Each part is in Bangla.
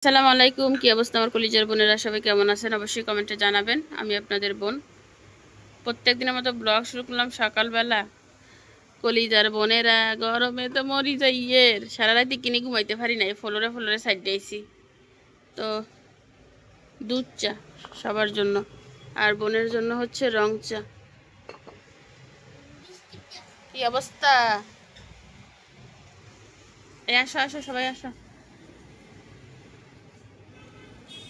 আসসালামু আলাইকুম। কি অবস্থা আমার কলিজার বোনেরা? সবাই কেমন আছেন? অবশ্যই কমেন্টে জানাবেন। আমি আপনাদের বোন। প্রত্যেক দিনের মতো ব্লগ শুরু করলাম সকালবেলা। কলিজার বোনেরা, গরমে তো মরি যাইয়ের, সারা রাতে কিনে ঘুমাইতে পারি নাই, ফ্লোরে ফ্লোরে সাইড দিয়েছি। তো দুধ চা সবার জন্য, আর বোনের জন্য হচ্ছে রং চা। কি অবস্থা? এই আসো আসো, সবাই আসো।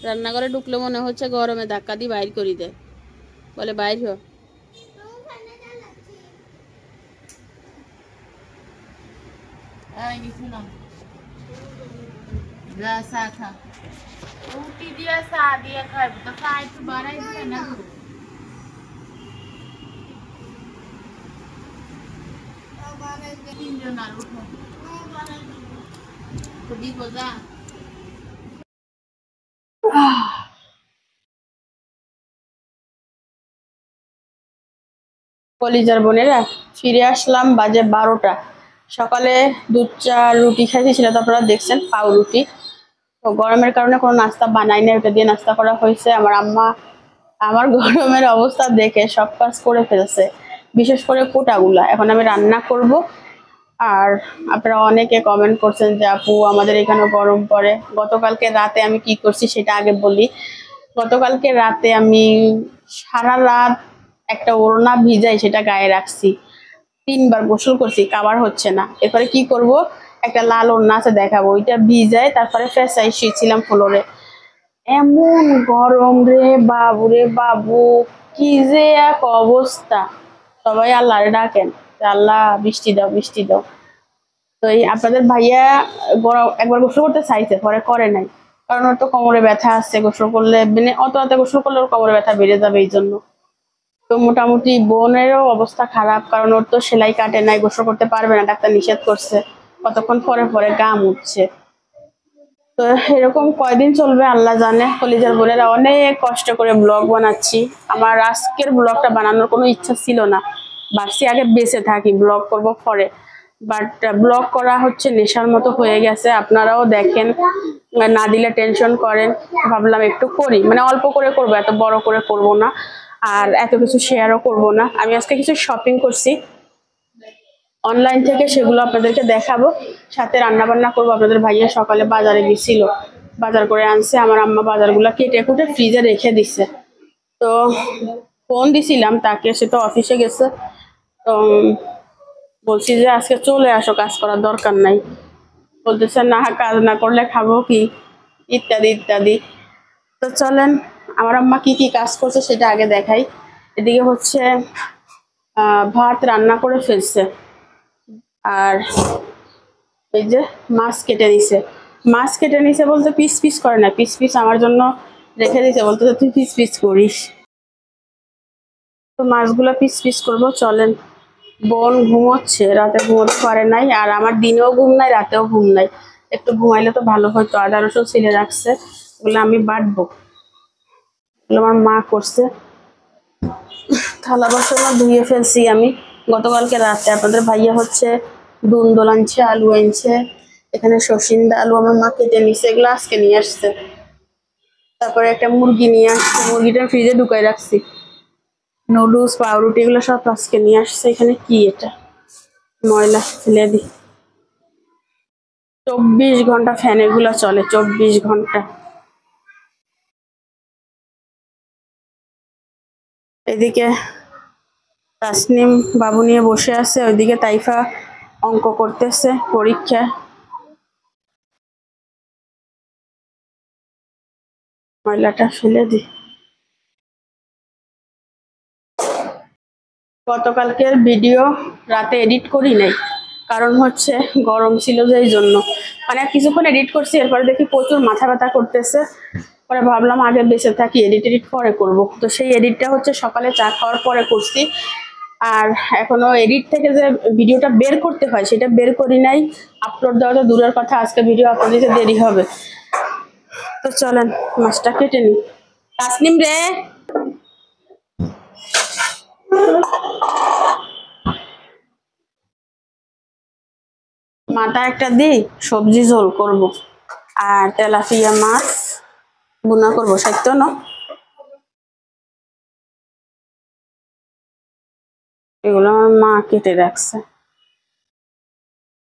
রান্নাঘরে ঢুকলে মনে হচ্ছে গরমে ধাক্কা দিয়ে বাইর করে দেয়, বলে বাইর হ। রুটি দিয়া চা দিয়া খাইব তো চা একটু বাড়াই দিয়ে না তিনজন আর উঠো তো দিব যা কলিজার বোনেরা, ফিরে আসলাম বাজে 12টা। সকালে দুধ চা রুটি খাইছি, সেটা তো আপনারা দেখছেন, পাউ রুটি। তো গরমের কারণে কোনো নাস্তা বানাই না, ওটা দিয়ে নাস্তা করা হয়েছে। আমার আম্মা আমার গরমের অবস্থা দেখে সব কাজ করে ফেলছে, বিশেষ করে কোটাগুলা। এখন আমি রান্না করব। আর আপনারা অনেকে কমেন্ট করছেন যে আপু আমাদের এখানে গরম পড়ে। গতকালকে রাতে আমি কি করছি সেটা আগে বলি। গতকালকে রাতে আমি সারা রাত একটা ওড়না ভিজাই সেটা গায়ে রাখছি, 3বার গোসল করছি, কাবার হচ্ছে না। এরপরে কি করব, একটা লাল ওড়না আছে দেখাবো, ওইটা ভিজাই তারপরে ফেসাই শুয়েছিলাম ফ্লোরে। এমন গরম রে বাবু রে বাবু, কি যে এক অবস্থা। সবাই আল্লাহরে ডাকেন যে আল্লাহ বৃষ্টি দাও বৃষ্টি দাও। তো এই আপনাদের ভাইয়া গরম একবার গোসল করতে চাইছে, পরে করে নাই, কারণ ওর তো কোমরে ব্যথা আছে। গোসল করলে মানে অত রাতে গোসল করলে ওর কোমরে ব্যথা বেড়ে যাবে, এই জন্য। তো মোটামুটি বোনেরও অবস্থা খারাপ, কারণ ওর তো সেলাই কাটে নাই, গোসল করতে পারবে না, ডাক্তার নিষেধ করছে। কতক্ষণ পরে পরে গাম উঠছে। তো এরকম কয়দিন চলবে আল্লাহ জানে। কলিজার বোনেরা, অনেক কষ্ট করে ব্লগ বানাচ্ছি। আমার আজকের ব্লগটা বানানোর কোনো ইচ্ছা ছিল না, ভাবছি আগে বেঁচে থাকি, ব্লগ করব পরে। বাট ব্লগ করা হচ্ছে নেশার মতো হয়ে গেছে। আপনারাও দেখেন, না দিলে টেনশন করেন। ভাবলাম একটু করি, মানে অল্প করে করবো, এত বড় করে করব না, আর এত কিছু শেয়ারও করব না। আমি আজকে কিছু শপিং করছি অনলাইন থেকে, সেগুলো আপনাদেরকে দেখাবো। সাথে রান্না বান্না করবো। আপনাদের ভাইয়া সকালে বাজারে গেছিল, বাজার করে আনছে। আমার আম্মা বাজারগুলো কেটে কুটে ফ্রিজে রেখে দিছে। তো ফোন দিছিলাম তাকে, সে তো অফিসে গেছে। তো বলছি যে আজকে চলে আসো, কাজ করার দরকার নাই। বলতেছে না, কাজ না করলে খাবো কি, ইত্যাদি ইত্যাদি। তো চলেন, আমার আম্মা কি কি কাজ করছে সেটা আগে দেখাই। এদিকে হচ্ছে ভাত রান্না করে ফেলছে, আর এই যে মাছ কেটে নিছে। মাছ কেটে নিছে বলতে পিস পিস করে না, পিস পিস আমার জন্য রেখে দিছে, বলতে তুই পিস পিস করিস। তো মাছগুলো পিস পিস করবো। চলেন। বোন ঘুমোচ্ছে, রাতে ঘুমোতে পারে নাই, আর আমার দিনেও ঘুম নাই, রাতেও ঘুম নাই। একটু ঘুমাইলে তো ভালো হতো। আদা রসুন ছিলে রাখছে, ওগুলো আমি বাটবো। ওগুলো আমার মা করছে। থালা বাসনও ধুয়ে ফেলছি আমি গতকালকে রাতে। আপনাদের ভাইয়া হচ্ছে দুন্দল আনছে, আলু আনছে, এখানে সসিন্দা আলু আমার মা কেটে নিচ্ছে, এগুলো আজকে নিয়ে আসছে। তারপরে একটা মুরগি নিয়ে আসছে, মুরগিটা ফ্রিজে ঢুকাই রাখছি। নুডলস পাউরুটি এগুলো সব আজকে নিয়ে আসছে। এখানে কি এটা, ময়লা ফেলে দি। 24 ঘন্টা ফ্যান এগুলো চলে, 24 ঘন্টা। এদিকে তাসনিম বাবু নিয়ে বসে আছে, ওইদিকে তাইফা অঙ্ক করতেছে, পরীক্ষা। ময়লাটা ফেলে দি। গতকালকের ভিডিও রাতে এডিট করি নাই, কারণ হচ্ছে গরম ছিল যে, এই জন্য। মানে কিছুক্ষণ এডিট করছি, এরপরে দেখি প্রচুর মাথা ব্যথা করতেছে। পরে ভাবলাম আগে বেঁচে থাকি, এডিট এডিট পরে করব। তো সেই এডিটটা হচ্ছে সকালে চা খাওয়ার পরে করছি। আর এখনো এডিট থেকে যে ভিডিওটা বের করতে হয় সেটা বের করি নাই। আপলোড দেওয়া তো দূরের কথা, আজকে ভিডিও আপলোড দিতে দেরি হবে। তো চলেন মাছটা কেটে নিই। তাসনিম রে, মাথা একটা দিই, সবজি ঝোল করব। আর তেলাপিয়া মাছ ভুনা করবো সাইত্য না, এগুলো আমার মা কেটে রাখছে,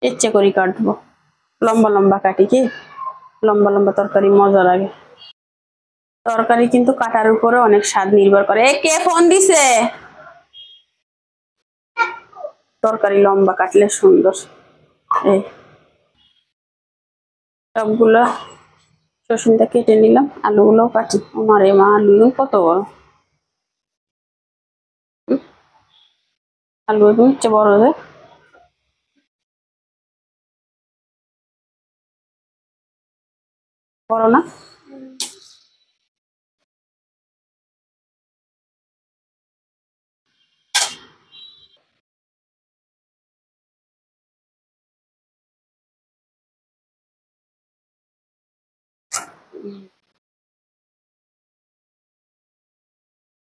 ইচ্ছে করি কাটবো, লম্বা লম্বা কাটি, কি লম্বা লম্বা তরকারি মজা লাগে। তরকারি কিন্তু কাটার উপরে অনেক স্বাদ নির্ভর করে। কে ফোন দিছে? তরকারি লম্বা কাটলে সুন্দর। এই সবগুলো শসুনটা কেটে নিলাম, আলুগুলো কাটি। আমার মা আলু কত বড়, আলু হচ্ছে বড় যে, বড় না?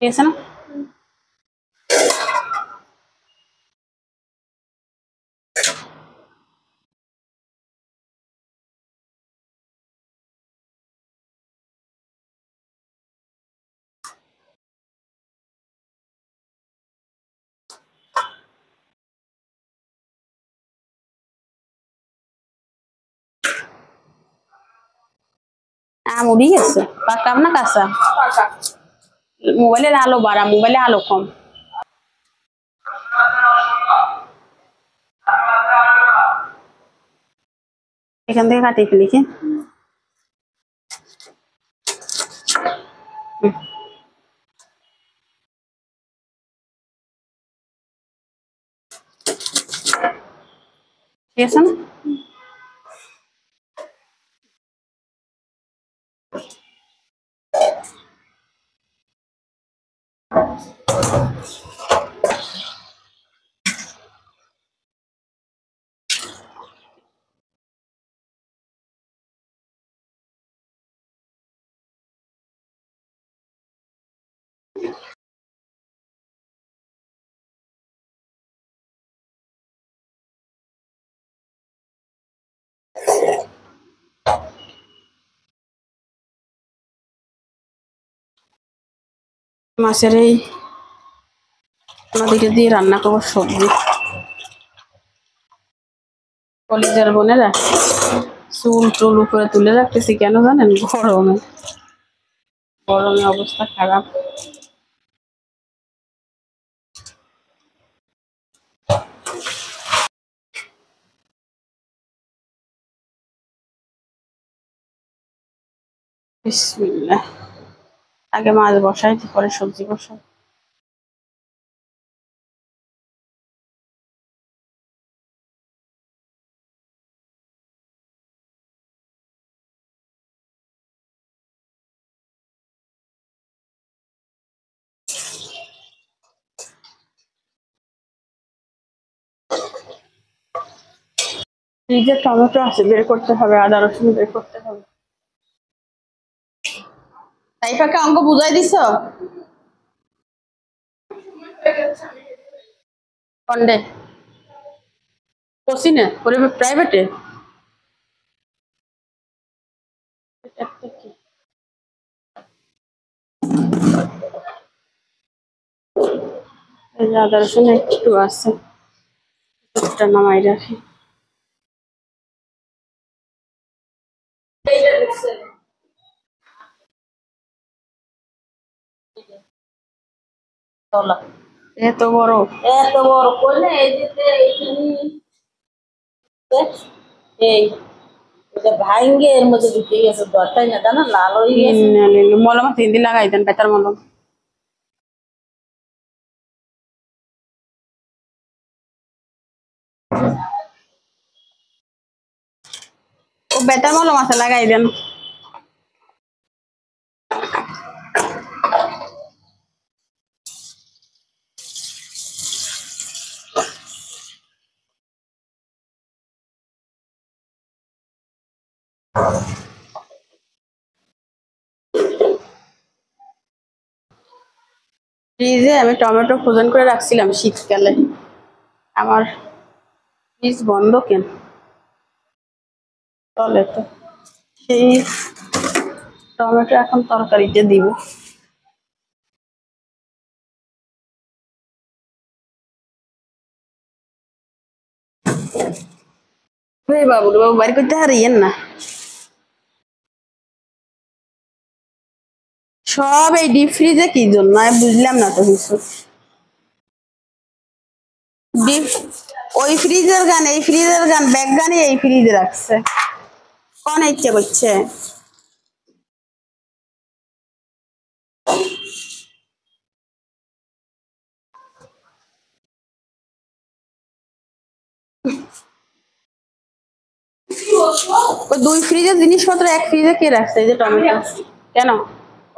ঠিক আছে না? আম উড়ি গেছে, পাকাম না কাঁচা? মোবাইলের আলো বাড়া, মোবাইলে আলো কম। এখান থেকে কাটিয়ে ফেলি কি? ঠিক আছে না? মাছের এই নদীটা দিয়ে রান্না করবো সবজি। কলেজের বোনেরা চুল টুল উপরে তুলে রাখতেছি কেন জানেন? গরমে, গরমে অবস্থা খারাপ। বিসমিল্লাহ, আগে মাছ বসাই, পরে সবজি বসাই। ফ্রিজে টমেটো আছে, বের করতে হবে, আদা রসুন বের করতে হবে। তাইফাকে অঙ্ক বুঝাই দিছ? কন্ডে কোচিনে ওরে প্রাইভেটে? এই যে আদা রসুন একটু আছে, একটা নামাই রাখি। এত বড়, এত বড় করলে এই যে এই ভাঙ্গে এর মধ্যে ঢুকে গেছে, দরটাই না জানা লাল হয়ে গেছে। মলম হিন্দি লাগাই দেন, বেতার মলম। ও বেতার মলম আছে, লাগাই দেন। ফ্রিজে আমি টমেটো ফ্রোজেন করে রাখছিলাম শীতকালে, আমার ফ্রিজ বন্ধ কেন? চলে তো সেই টমেটো এখন তরকারিতে দিব। বাবু বাড়ি করতে হারিয়েন না, সব এই ডিপ ফ্রিজে কি জন্য আমি বুঝলাম না তো কিছু। ডিপ ওই ফ্রিজের গান এই ফ্রিজের গান ব্যাগ গানই এই ফ্রিজে রাখছে, কোন ইচ্ছে করছে। ওই দুই ফ্রিজের জিনিসপত্র এক ফ্রিজে কে রাখছে? এই যে টমেটো কেন?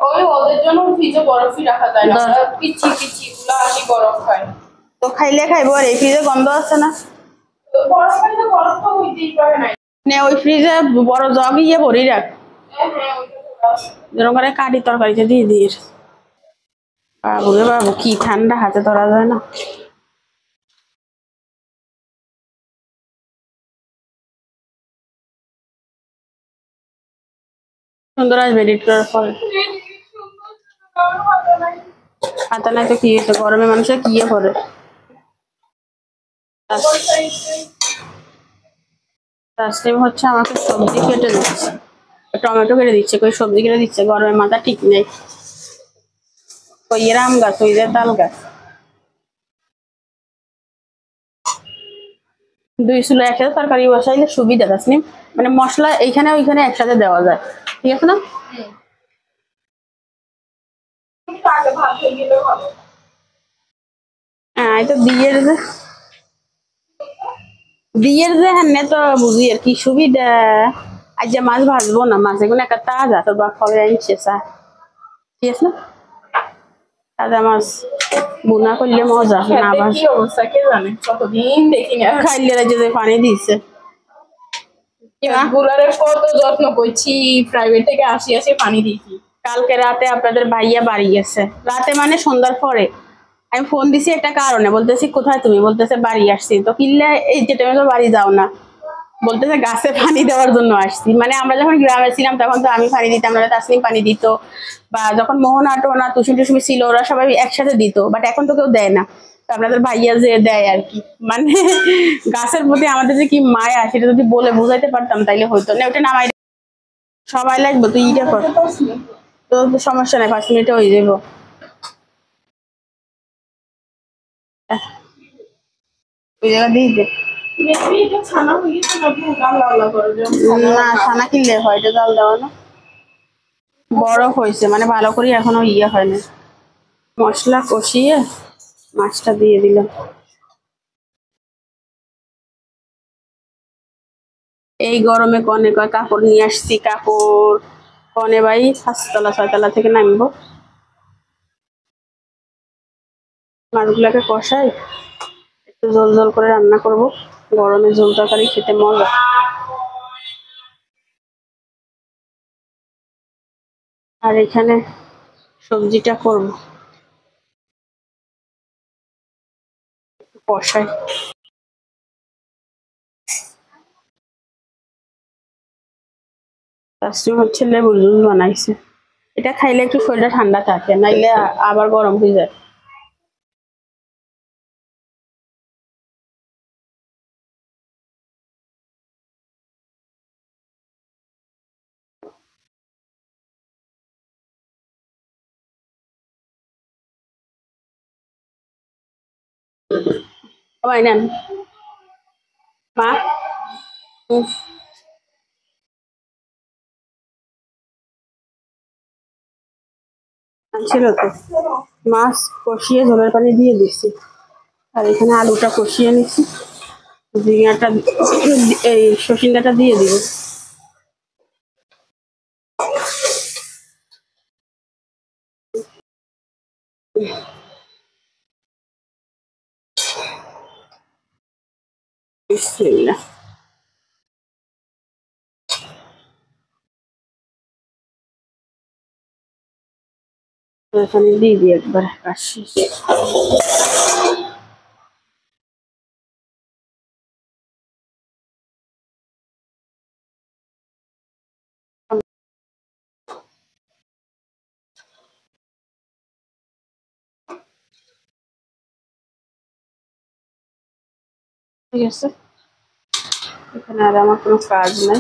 ওই ওদের জন্য ফ্রিজে বরফই রাখা যায় না, পিচ্ছি পিচ্ছি গুলো আসি বরফ খায়। তো খাইলে খাইবো, আর এই ফ্রিজে গন্ধ আছে না। তো বরফ খাইলে বরফ তো হইতেই পারে না। নে ওই ফ্রিজে বড় জগ ইয়ে ভরি রাখ, হ্যাঁ হ্যাঁ ওইটা তো আছে। যেরকম করে কাটি তরকারিতে দিয়ে দিস। বাবু রে বাবু, কি ঠান্ডা, হাতে ধরা যায় না। সুন্দর আসবে এডিট করার পরে। হাতে নাই তো কি হয়েছে, গরমে মানুষের কি করে। তাসলিম হচ্ছে আমাকে সবজি কেটে দিচ্ছে, টমেটো কেটে দিচ্ছে, কই সবজি কেটে দিচ্ছে, গরমে মাথা ঠিক নেই। কই এর আম গাছ, ওই যে তাল গাছ। দুই চুলো একসাথে তরকারি বসাইলে সুবিধা তাসলিম, মানে মশলা এইখানে ওইখানে একসাথে দেওয়া যায়, ঠিক আছে না? আগে ভাত হয়ে গেলে ভালো। হ্যাঁ এটা দিয়ের যে হ্যাঁ তো বুঝি আর কি সুবিধা। আজ যে মাছ ভাজবো না, মাছ এগুলো একটা তাজা, তোর বাপ কবে আনছে চা, ঠিক আছে না? তাজা মাছ বুনা করলে মজা না, খেতে ভাজ কি অবস্থা কে জানে, কতদিন দেখি না। খাইলে যে পানি দিচ্ছে। গুলারের কত যত্ন করছি, প্রাইভেট থেকে আসি আসি পানি দিয়েছি। কালকে রাতে আপনাদের ভাইয়া বাড়ি গেছে, রাতে মানে সন্ধ্যার পরে। আমি ফোন দিছি একটা কারণে, বলতেছি কোথায় তুমি, বলতেছে বাড়ি আসছি। তো কিনলে এই যে তুমি তো বাড়ি যাও না, বলতেছে গাছে পানি দেওয়ার জন্য আসছি। মানে আমরা যখন গ্রামে ছিলাম তখন তো আমি পানি দিতাম, না তাসনিম পানি দিত, বা যখন মোহনা টোনা তুষমি টুসমি ছিল ওরা সবাই একসাথে দিত, বাট এখন তো কেউ দেয় না। তো আপনাদের ভাইয়া যে দেয় আর কি, মানে গাছের প্রতি আমাদের যে কি মায়া সেটা যদি বলে বুঝাইতে পারতাম তাইলে হইতো না। ওটা নামাই সবাই লাগবে, তুই ইটা কর, তো সমস্যা নাই, 5 মিনিটে হয়ে যাবো। ওই জায়গা দিয়ে দে। মেবি এটা ছানা হয়ে গেছে না, পুরো গাল লাল করে যেমন না ছানা কিনলে হয়, এটা জাল দেওয়া না, বরফ হয়েছে মানে ভালো করে এখনো ইয়ে হয় না। মশলা কষিয়ে মাছটা দিয়ে দিলাম। এই গরমে কনে কয় কাপড় নিয়ে আসছি, কাপড় কনে ভাই 5 তলা 6 তলা থেকে নামবো। মাছগুলাকে কষাই, একটু জল জল করে রান্না করব, গরমে ঝোল তরকারি খেতে মজা। আর এখানে সবজিটা করব, কষাই। তাসলিম হচ্ছে লেবুর জুস বানাইছে, এটা খাইলে একটু শরীরটা ঠান্ডা থাকে, নাইলে আবার গরম হয়ে যায়। সবাই নেন মা। হুম, ছিল তো, মাছ কষিয়ে ঝোলের পানি দিয়ে দিচ্ছি, আর এখানে আলুটা কষিয়ে নিচ্ছি, ঝিঙাটা এই সসিন্দাটা দিয়ে দিব। বিসমিল্লাহ। এখানে দিয়ে দিই একবার, কাজ শেষ। ঠিক আছে, এখানে আর আমার কোনো কাজ নাই।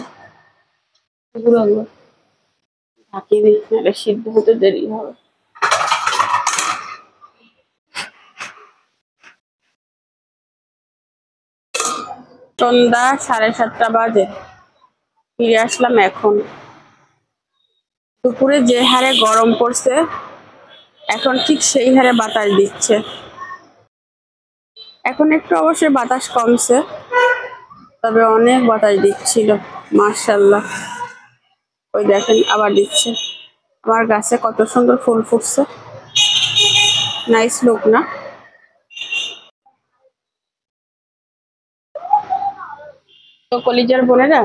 এগুলো আমি ঢাকিয়ে দিই, নাহলে সিদ্ধ হতে দেরি হবে। সন্ধ্যা 7:30 বাজে, ফিরে আসলাম এখন। দুপুরে যে হারে গরম পড়ছে, এখন ঠিক সেই হারে বাতাস দিচ্ছে। এখন একটু অবশ্যই বাতাস কমছে, তবে অনেক বাতাস দিচ্ছিল। মাশাআল্লাহ, ওই দেখেন আবার দিচ্ছে। আমার গাছে কত সুন্দর ফুল ফুটছে, নাইস লুক না? তো কলিজার বোনেরা,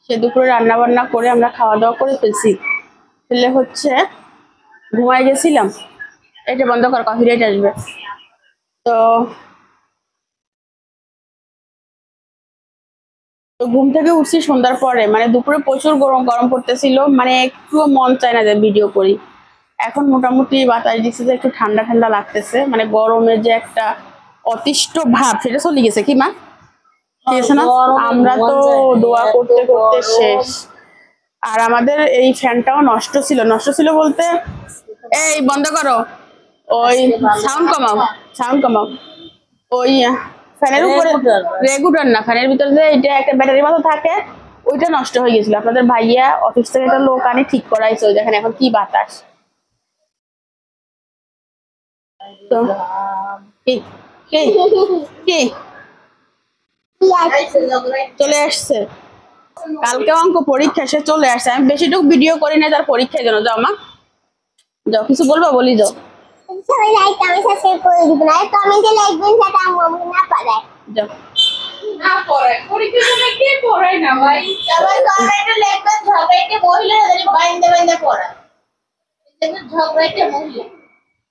সে দুপুরে রান্না বান্না করে আমরা খাওয়া দাওয়া করে ফেলছি। ফেলে হচ্ছে ঘুমাই গেছিলাম। এটা বন্ধ কর, কফি রেট আসবে। তো তো ঘুম থেকে উঠছি সন্ধ্যার পরে, মানে দুপুরে প্রচুর গরম গরম পড়তেছিল, মানে একটুও মন চায় না যে ভিডিও করি। এখন মোটামুটি বাতাস দিচ্ছে যে একটু ঠান্ডা ঠান্ডা লাগতেছে, মানে গরমের যে একটা অতিষ্ঠ ভাব সেটা চলে গেছে। কি মা, ঠিক আছে না? আমরা তো দোয়া করতে করতে শেষ। আর আমাদের এই ফ্যানটাও নষ্ট ছিল বলতে, এই বন্ধ করো, ওই সাউন্ড কমাও, সাউন্ড কমাও। ওই ফ্যানের উপরে রেগুলার না, ফ্যানের ভিতরে যে এটা একটা ব্যাটারি মতো থাকে, ওইটা নষ্ট হয়ে গেছিল। আপনাদের ভাইয়া অফিস থেকে একটা লোক আনি ঠিক করাইছে। ওই দেখেন এখন কি বাতাস। তো কি কি কি চলে আসছে, কালকে অঙ্ক পরীক্ষা, সে চলে আসছে। আমি বেশিটুকু ভিডিও করি না তার পরীক্ষার জন্য। যাও মা, যাও, কিছু বলবো বলি যাও। সবাই লাইক কমেন্ট সাবস্ক্রাইব করে দিবেন আর কমেন্টে লিখবেন যাতে আমি না পারাই। যাও, না পড়ায় পরীক্ষার সময় কে পড়ায় না ভাই? সবাই কমেন্টে লিখবেন ঝগড়াইতে মহিলাদের বাইন্দে বাইন্দে পড়া। এটা ঝগড়াইতে মহিলা।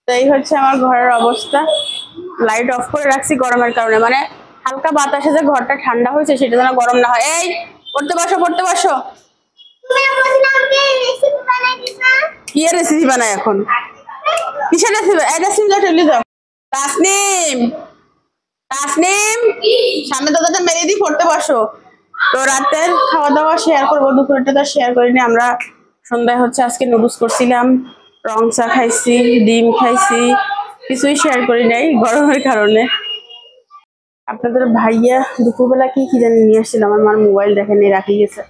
তো এই হচ্ছে আমার ঘরের অবস্থা। লাইট অফ করে রাখছি গরমের কারণে, মানে হালকা বাতাসে যে ঘরটা ঠান্ডা হয়েছে সেটা যেন গরম না হয়। এই পড়তে বসো, পড়তে বসো। তুমি বলছিলাম আমাকে রেসিপি বানাই দিস না? কি রেসিপি বানাই এখন? কিসের রেসিপি? এই রেসিপিটা ঠেলে দাও। তাসনিম, তাসনিম, সামনে দাদাটা মেরে দিয়ে পড়তে বসো। তো রাতের খাওয়া দাওয়া শেয়ার করবো, দুপুরটা তো শেয়ার করিনি। আমরা সন্ধ্যায় হচ্ছে আজকে নুডলস করছিলাম, রং চা খাইছি, ডিম খাইছি, কিছুই শেয়ার করি নাই গরমের কারণে। আপনাদের ভাইয়া দুপুরবেলা কি কি জানি নিয়ে আসছিল, আমার মার মোবাইল দেখেনি, রাখি গেছে।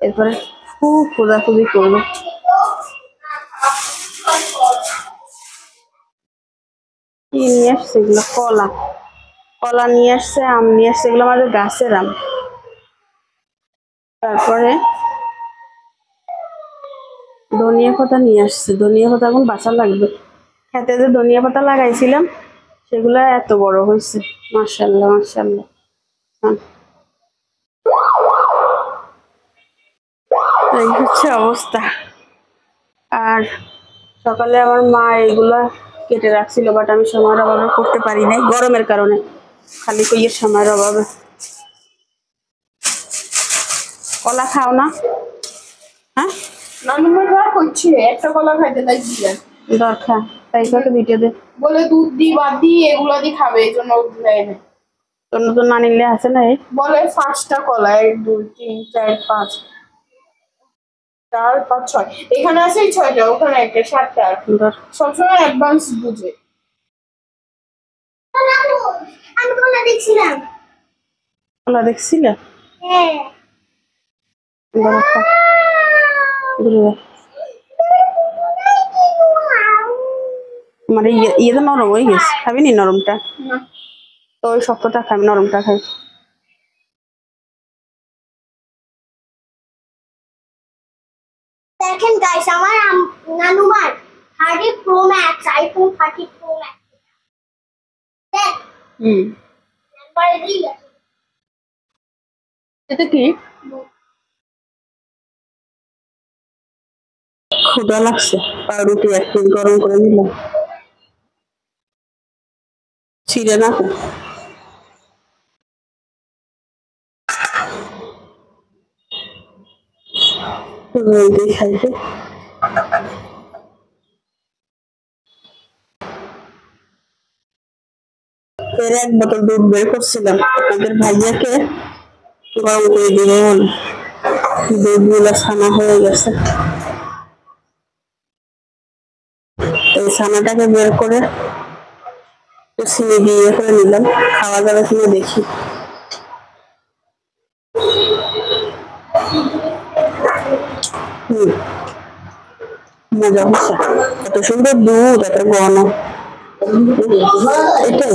এরপরে খুব খোঁজাখুঁজি করবো। কি নিয়ে আসছে এগুলো? কলা, কলা নিয়ে আসছে, আম নিয়ে আসছে, এগুলো আমাদের গাছের আম। তারপরে ধনিয়া পাতা নিয়ে আসছে, ধনিয়া পাতা এখন বাঁচা লাগবে। খেতে যে ধনিয়া পাতা লাগাইছিলাম সেগুলো এত বড় হয়েছে, মাশাআল্লাহ মাশাআল্লাহ। এই হচ্ছে অবস্থা। আর সকালে আমার মা এগুলা কেটে রাখছিল, বাট আমি সময়ের অভাবে করতে পারি নাই গরমের কারণে, খালি কইয়ের সময়ের অভাবে। কলা খাও না? হ্যাঁ, নানুমার রাগ হচ্ছে একটা কলা খাইতে তাই দিলেন। দরকার তাই কাকে ভিডিও দে, বলে দুধ দি বাদ দি এগুলো দিয়ে খাবে, এই জন্য দেয় না। তোর নতুন না নিলে আছে না? এই বলে 5টা কলা, 1 2 3 4 5 4 5 6, এখানে আছে 6টা, ওখানে একটা 7টা। ধর, সবসময় অ্যাডভান্স বুঝে। আমি কোনা দেখছিলাম। কলা দেখছিলে? হ্যাঁ। ধর, খা, দূরে যা। মানে ইয়ে তো নরম হয়ে গেছে, খাবি নি নরমটা? তো ওই শক্তটা খাবি, নরমটা খাই। দেখেন গাইস, আমার নানুমার 30 pro max, iPhone 30 pro max. দেখ, নাম্বার দিই। এটা কি? ক্ষুধা লাগছে, পাউরুটি এক পিস গরম করে দিলাম, ছিঁড়ে না তো। রোল দিয়ে খাইতে ফের এক বোতল দুধ বের করছিলাম আপনাদের ভাইয়াকে গরম করে দিব বলে। দুধগুলো ছানা হয়ে গেছে, এই ছানাটাকে বের করে চিনি দিয়ে করে নিলাম। খাওয়া যাবে কিনা দেখি। মজা হচ্ছে, এত সুন্দর দুধ, এত ঘন। এটাই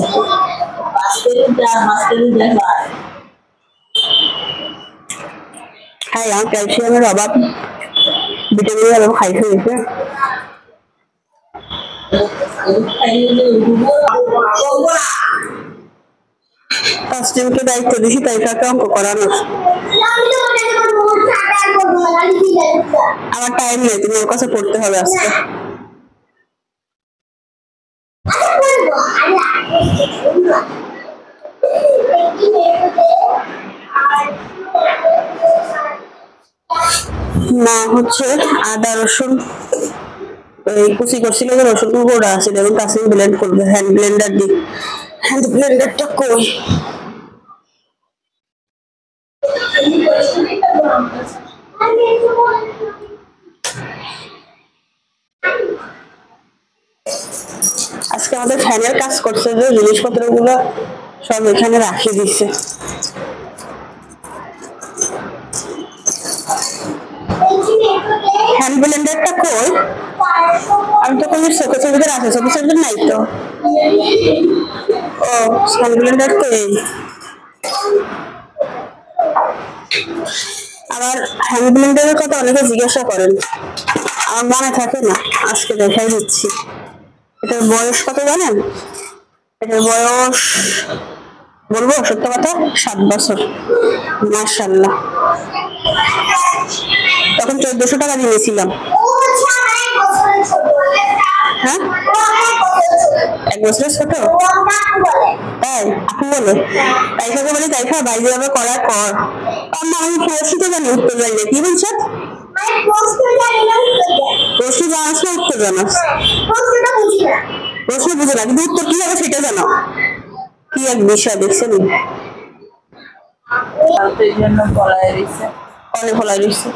হ্যাঁ, আমার ক্যালসিয়ামের অভাব, ভিটামিনের অভাব খাইতে হয়েছে। কাস্টমকে দায়িত্ব দিছি তাইফাকে অঙ্ক করানো। আমার টাইম নেই, তুমি ওর কাছে পড়তে হবে আজকে। না হচ্ছে আদা রসুন কুচি করছিল, রসুন গোড়া আছে, দেখুন কাছে ব্লেন্ড করবে হ্যান্ড ব্লেন্ডার দিয়ে। হ্যান্ড ব্লেন্ডারটা কই? আজকে আমাদের ফ্যানের কাজ করছে, যে জিনিসপত্র গুলো সব এখানে রাখি দিচ্ছে। হ্যান্ড ব্লেন্ডারটা কই? আমি তো কোনো শোকেসের ভিতরে আছে, শোকেসের ভিতরে নাই তো। ও হ্যান্ড ব্লেন্ডার তো এই। আবার হ্যান্ড ব্লেন্ডারের কথা অনেকে জিজ্ঞাসা করেন, আমার মনে থাকে না, আজকে দেখাই দিচ্ছি। এটার বয়স কত জানেন? এটার বয়স বলবো সত্য কথা, 7 বছর। মাশাআল্লাহ, তখন 1400 টাকা দিয়েছিলাম। হ্যাঁ, 1 বছরের ছোট। তাই আপু বলে, তাইফাকে বলি তাইফা বাইরে যাবে করার পর আমি প্রশ্ন তো জানি, উত্তর জানি না। কি বলছো? প্রশ্ন জানাস না উত্তর জানাস? প্রশ্ন বুঝে না, কিন্তু উত্তর কি হবে সেটা জানো। কি এক বিষয় দেখছেন, এই জন্য পলায় দিচ্ছে, অনেক ফলাই দিচ্ছে।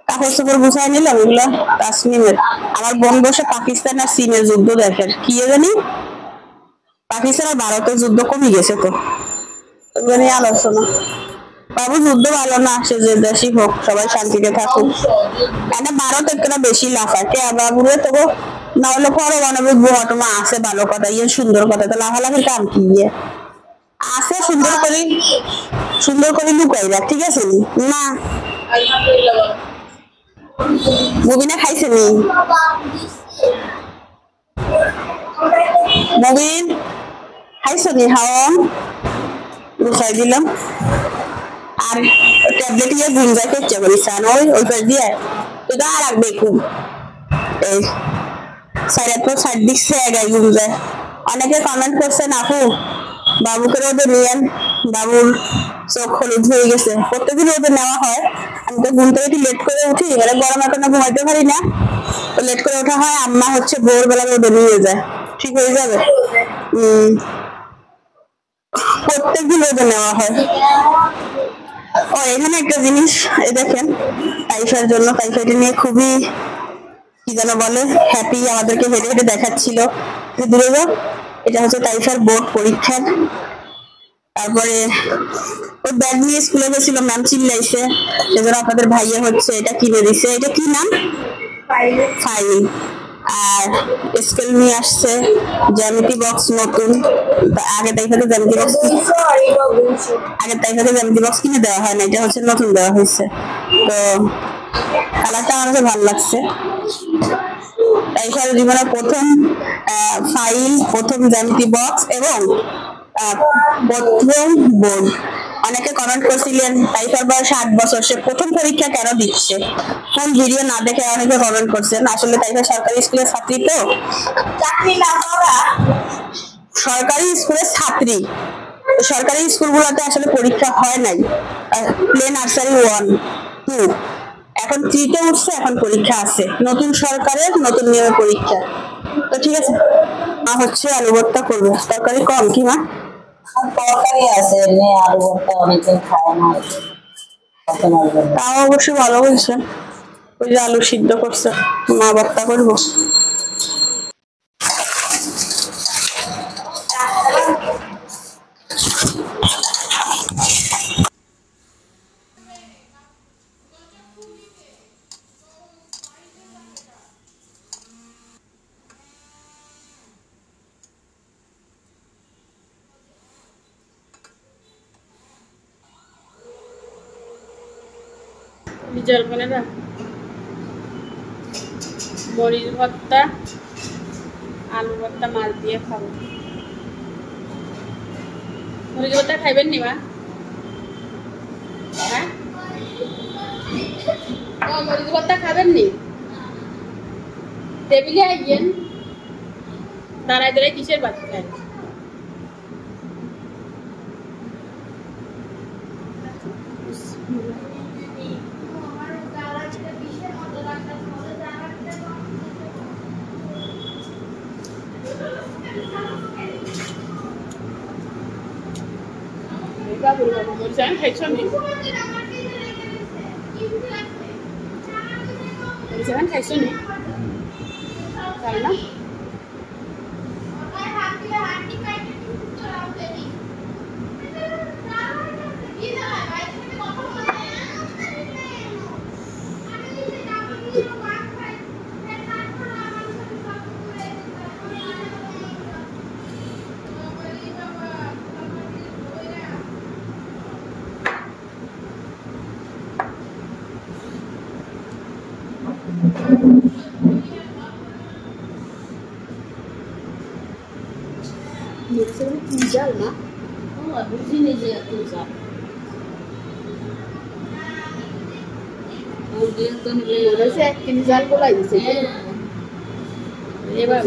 কাপড় চোপড় গুছাই নিলাম, এগুলা কাশ্মীরের। আমার বোন বসে পাকিস্তান আর চীনের যুদ্ধ দেখেন, কি জানি পাকিস্তান আর ভারতের যুদ্ধ কমে গেছে তো, ওগুলো নিয়ে আলোচনা। বাবু যুদ্ধ ভালো না, সে যে দেশই হোক, সবাই শান্তিতে থাকুক। একটা ভারত একটা বেশি লাফায় কে বাবুরে, তবু না হলে পারমাণবিক ঘটনা আছে, ভালো কথা, ইয়ে সুন্দর কথা, তো লাফালাফির কাম কি? ইয়ে আছে সুন্দর করে লুকাই রাখ, ঠিক আছে না? মুবিনা খাইছে নি? মুবিন খাইছো নি? হাওয়াম লুকাই দিলাম। আর ট্যাবলেট ইয়ে গুঞ্জা করছে বলিসান, ওই পাশ দিয়ে এটা আর রাখবে খুব এই সাইড দিচ্ছে গায়ে গুঞ্জায়। অনেকে কমেন্ট করছেন আপু বাবুকে রোদে নিয়েন, বাবুর চোখ হলুদ হয়ে গেছে। প্রত্যেকদিন রোদে নেওয়া হয়, আমি তো ঘুম থেকে একটু লেট করে উঠি, এবারে গরম এখন ঘুমাইতে পারি না, তো লেট করে ওঠা হয়। আম্মা হচ্ছে ভোরবেলা রোদে নিয়ে যায়, ঠিক হয়ে যাবে। প্রত্যেকদিন রোদে নেওয়া হয়। ও এখানে একটা জিনিস এই দেখেন, তাইফার জন্য, তাইফাটা নিয়ে খুবই কি যেন বলে হ্যাপি, আমাদেরকে হেঁটে হেঁটে দেখাচ্ছিল। দূরে যাও, এটা হচ্ছে তাইফার বোর্ড পরীক্ষার। তারপরে ওই ব্যাগ নিয়ে স্কুলে গেছিল, ম্যাম চিল্লাইছে, সেজন্য আপনাদের ভাইয়া হচ্ছে এটা কিনে দিছে। এটা কি নাম? ফাইল। আর স্কেল নিয়ে আসছে, জ্যামিতি বক্স নতুন। আগে তাইফাকে জ্যামিতি বক্স কিনে দেওয়া হয় না, এটা হচ্ছে নতুন দেওয়া হয়েছে। তো কালারটা আমার কাছে ভালো লাগছে। তাইফার জীবনের প্রথম ফাইল, প্রথম জ্যামিতি বক্স এবং প্রথম বোর্ড। অনেকে কমেন্ট করছিলেন তাইফার বয়স 8 বছর, সে প্রথম পরীক্ষা কেন দিচ্ছে? ফুল ভিডিও না দেখে অনেকে কমেন্ট করছেন। আসলে তাইফা সরকারি স্কুলের ছাত্রী, তো চাকরি না করা সরকারি স্কুলের ছাত্রী। সরকারি স্কুলগুলোতে আসলে পরীক্ষা হয় নাই, প্লে নার্সারি 1, 2 এখন 3-তে উঠছে, এখন পরীক্ষা আছে, নতুন সরকারের নতুন নিয়মে পরীক্ষা। তো ঠিক আছে, মা হচ্ছে আলু ভর্তা করবে, তরকারি কম কি মা? তরকারি আছে, এমনি আলু ভর্তা অনেকদিন খায় না, তাও অবশ্য ভালো হয়েছে। ওই যে আলু সিদ্ধ করছে, মা ভর্তা করবো। নিজের বোনেরা মরিচ ভর্তা, আলু ভর্তা মাছ দিয়ে খাবো। মরিচ ভর্তা খাইবেন নি মা? হ্যাঁ, মরিচ ভর্তা খাবেন নি? টেবিলে আইয়েন, দাঁড়ায় দাঁড়ায় কিসের ভাত খায়? বাবুর বাবু বলছে আমি খাইছ নি, বলছে আমি খাইছ নি, তাই না? জাল না বুঝিনি যে এত জাল। এক কেজি জাল বলাই দিছে। এবার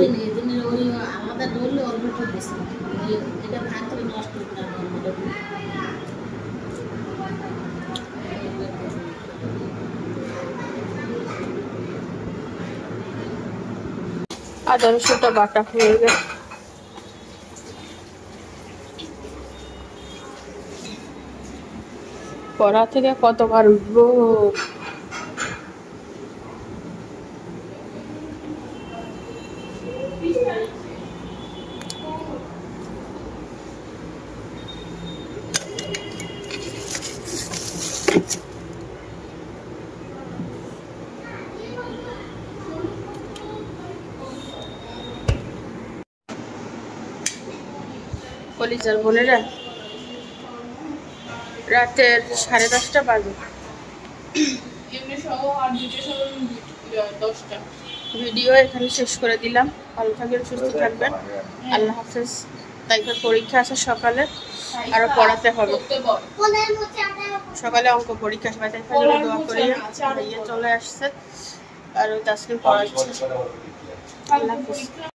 আলাদা ধরলে অল্প বেশি, এটা ভাত নষ্ট করে আদা রসুনটা বাটা হয়ে গেছে। পড়া থেকে কতবার উঠবো? কলিজার বোনেরা, রাতের 10:30 বাজে। ভিডিও এখানে শেষ করে দিলাম। ভালো থাকবেন, সুস্থ থাকবেন, আল্লাহ হাফেজ। তাইফার পরীক্ষা আছে সকালে, আরো পড়াতে হবে। সকালে অঙ্ক পরীক্ষা, সবাই তাইফার জন্য দোয়া করি। ভাইয়া চলে আসছে আর ওই তাসলিম পড়াচ্ছে। আল্লাহ হাফেজ।